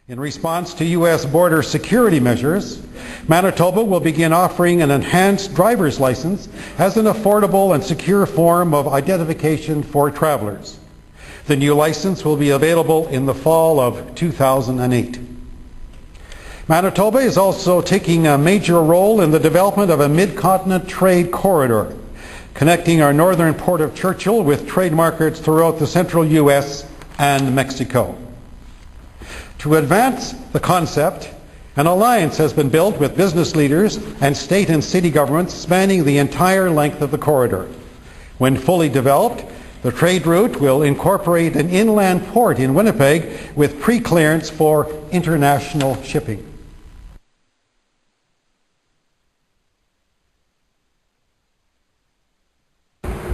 In response to U.S. border security measures, Manitoba will begin offering an enhanced driver's license as an affordable and secure form of identification for travelers. The new license will be available in the fall of 2008. Manitoba is also taking a major role in the development of a mid-continent trade corridor, connecting our northern port of Churchill with trade markets throughout the central U.S. and Mexico. To advance the concept, an alliance has been built with business leaders and state and city governments spanning the entire length of the corridor. When fully developed, the trade route will incorporate an inland port in Winnipeg with pre-clearance for international shipping.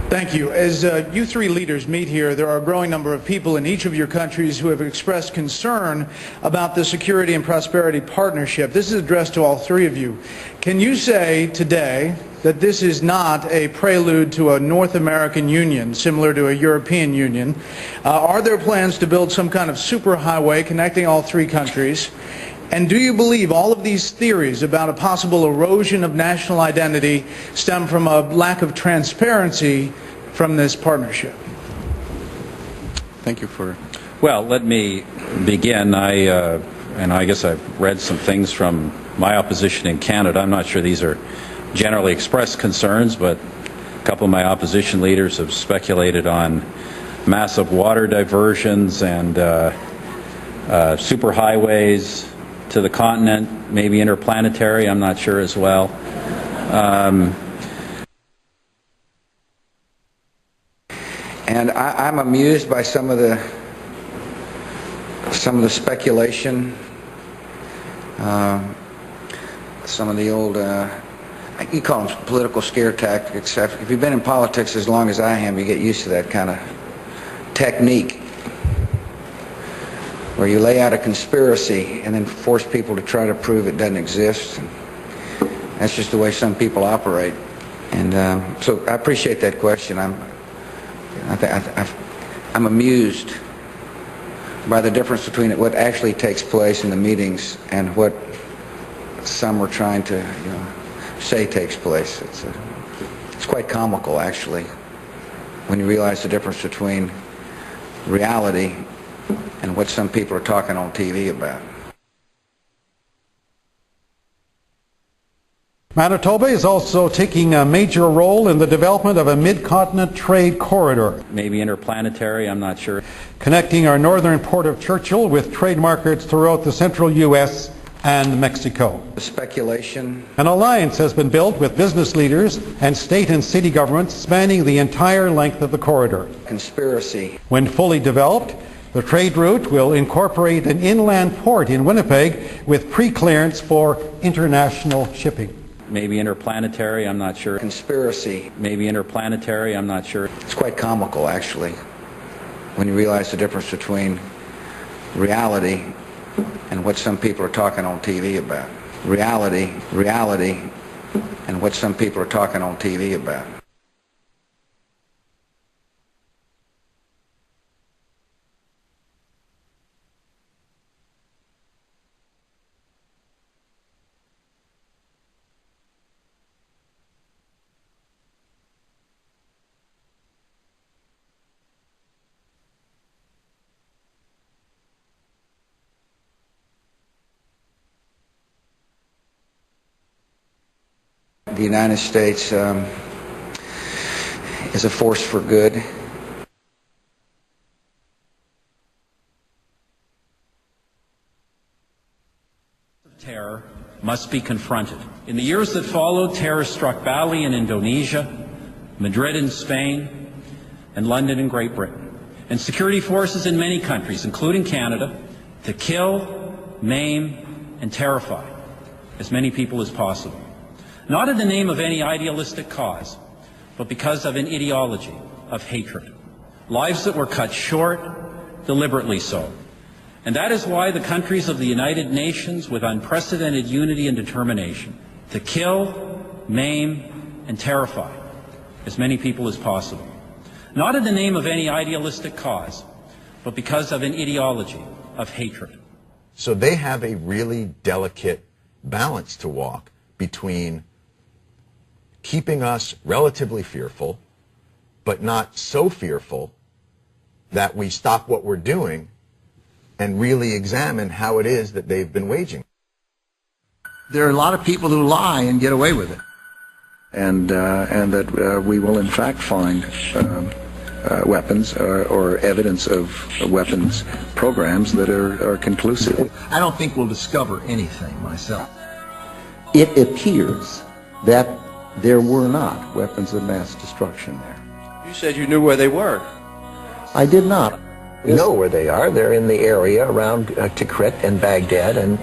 Thank you. As you three leaders meet here, there are a growing number of people in each of your countries who have expressed concern about the Security and Prosperity Partnership. This is addressed to all three of you. Can you say today that this is not a prelude to a North American Union, similar to a European Union? Are there plans to build some kind of superhighway connecting all three countries? And do you believe all of these theories about a possible erosion of national identity stem from a lack of transparency from this partnership? Thank you for... Well, let me begin. I guess I've read some things from my opposition in Canada. I'm not sure these are generally expressed concerns, but a couple of my opposition leaders have speculated on massive water diversions and superhighways to the continent, maybe interplanetary, I'm not sure as well. And I'm amused by some of the speculation, some of the old, you call them political scare tactics. If you've been in politics as long as I am, you get used to that kind of technique, where you lay out a conspiracy and then force people to try to prove it doesn't exist. And that's just the way some people operate. And so I appreciate that question. I'm amused by the difference between what actually takes place in the meetings and what some are trying to say takes place. It's quite comical, actually, when you realize the difference between reality and what some people are talking on TV about. Manitoba is also taking a major role in the development of a mid-continent trade corridor. Maybe interplanetary, I'm not sure. Connecting our northern port of Churchill with trade markets throughout the central U.S. and Mexico. Speculation. An alliance has been built with business leaders and state and city governments spanning the entire length of the corridor. Conspiracy. When fully developed, the trade route will incorporate an inland port in Winnipeg with pre-clearance for international shipping. Maybe interplanetary, I'm not sure. Conspiracy. Maybe interplanetary, I'm not sure. It's quite comical, actually, when you realize the difference between reality and what some people are talking on TV about. Reality, and what some people are talking on TV about. The United States is a force for good. Terror must be confronted. In the years that followed, terror struck Bali in Indonesia, Madrid in Spain, and London in Great Britain, and security forces in many countries, including Canada, to kill, maim, and terrify as many people as possible. Not in the name of any idealistic cause, but because of an ideology of hatred. Lives that were cut short, deliberately so. And that is why the countries of the United Nations, with unprecedented unity and determination, to kill, maim, and terrify as many people as possible. Not in the name of any idealistic cause, but because of an ideology of hatred. So they have a really delicate balance to walk between keeping us relatively fearful, but not so fearful that we stop what we're doing and really examine how it is that they've been waging. There are a lot of people who lie and get away with it. And that we will in fact find weapons or evidence of weapons programs that are conclusive. I don't think we'll discover anything myself. It appears that there were not weapons of mass destruction there. You said you knew where they were. I did not. We know where they are. They're in the area around Tikrit and Baghdad and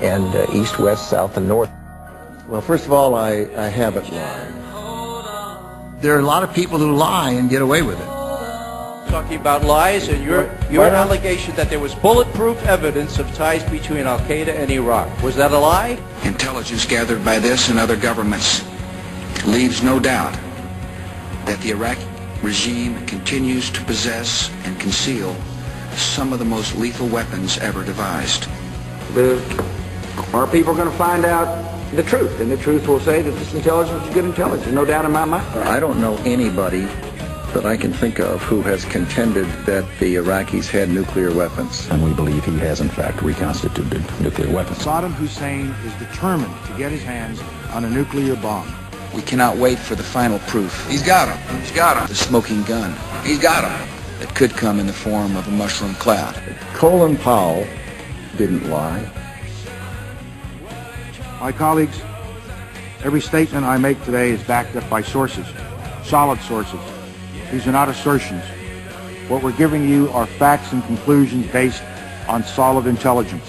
east, west, south, and north. Well, first of all, I haven't lied. There are a lot of people who lie and get away with it. Talking about lies and your allegation that there was bulletproof evidence of ties between Al-Qaeda and Iraq. Was that a lie? Intelligence gathered by this and other governments leaves no doubt that the Iraqi regime continues to possess and conceal some of the most lethal weapons ever devised. Our people are going to find out the truth, and the truth will say that this intelligence is good intelligence, no doubt in my mind. I don't know anybody that I can think of who has contended that the Iraqis had nuclear weapons. And we believe he has in fact reconstituted nuclear weapons. Saddam Hussein is determined to get his hands on a nuclear bomb. We cannot wait for the final proof. He's got him. He's got him. The smoking gun. He's got him. That could come in the form of a mushroom cloud. Colin Powell didn't lie. My colleagues, every statement I make today is backed up by sources, solid sources. These are not assertions. What we're giving you are facts and conclusions based on solid intelligence.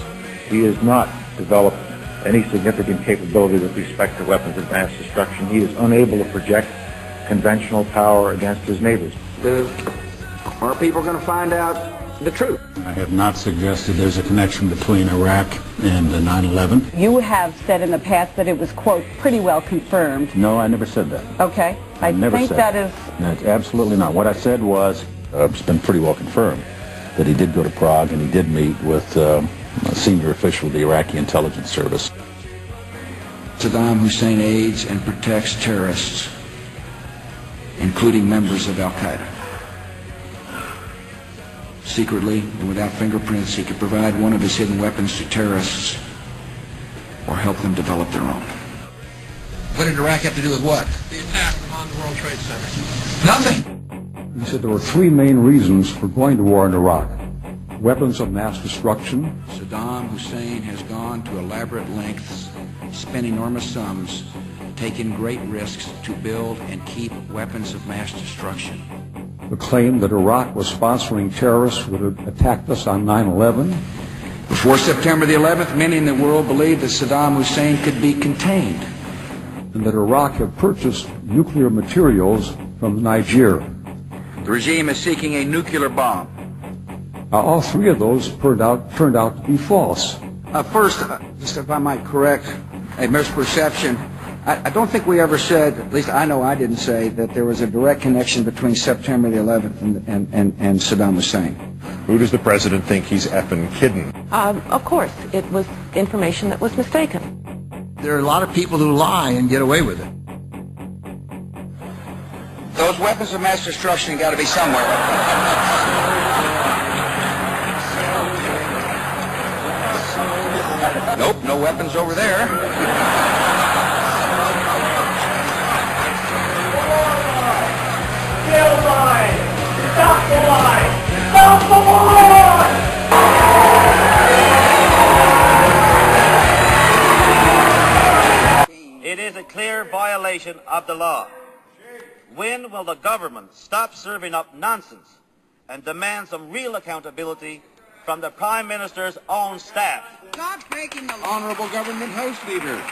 He has not developed any significant capability with respect to weapons of mass destruction. He is unable to project conventional power against his neighbors. Our people are going to find out the truth. I have not suggested there's a connection between Iraq and 9/11. You have said in the past that it was, quote, pretty well confirmed. No, I never said that. Okay. I never think said that is... That's absolutely not. What I said was, it's been pretty well confirmed that he did go to Prague and he did meet with a senior official of the Iraqi intelligence service. Saddam Hussein aids and protects terrorists, including members of Al-Qaeda. Secretly and without fingerprints, he could provide one of his hidden weapons to terrorists or help them develop their own. What did Iraq have to do with what? The attack on the World Trade Center. Nothing. He said there were three main reasons for going to war in Iraq. Weapons of mass destruction. Saddam Hussein has gone to elaborate lengths, spent enormous sums, taken great risks to build and keep weapons of mass destruction. The claim that Iraq was sponsoring terrorists who had attacked us on 9/11. Before September the 11th, many in the world believed that Saddam Hussein could be contained. And that Iraq had purchased nuclear materials from Niger. The regime is seeking a nuclear bomb. All three of those turned out to be false. First, just if I might correct a misperception, I don't think we ever said, at least I know I didn't say, that there was a direct connection between September the 11th and Saddam Hussein. Who does the president think he's effing kidding? Of course, it was information that was mistaken. There are a lot of people who lie and get away with it. Those weapons of mass destruction got to be somewhere. Nope, no weapons over there. Kill lie! Stop the lie! Stop the lie! It is a clear violation of the law. When will the government stop serving up nonsense and demand some real accountability from the Prime Minister's own staff? Stop making the honorable government house leader.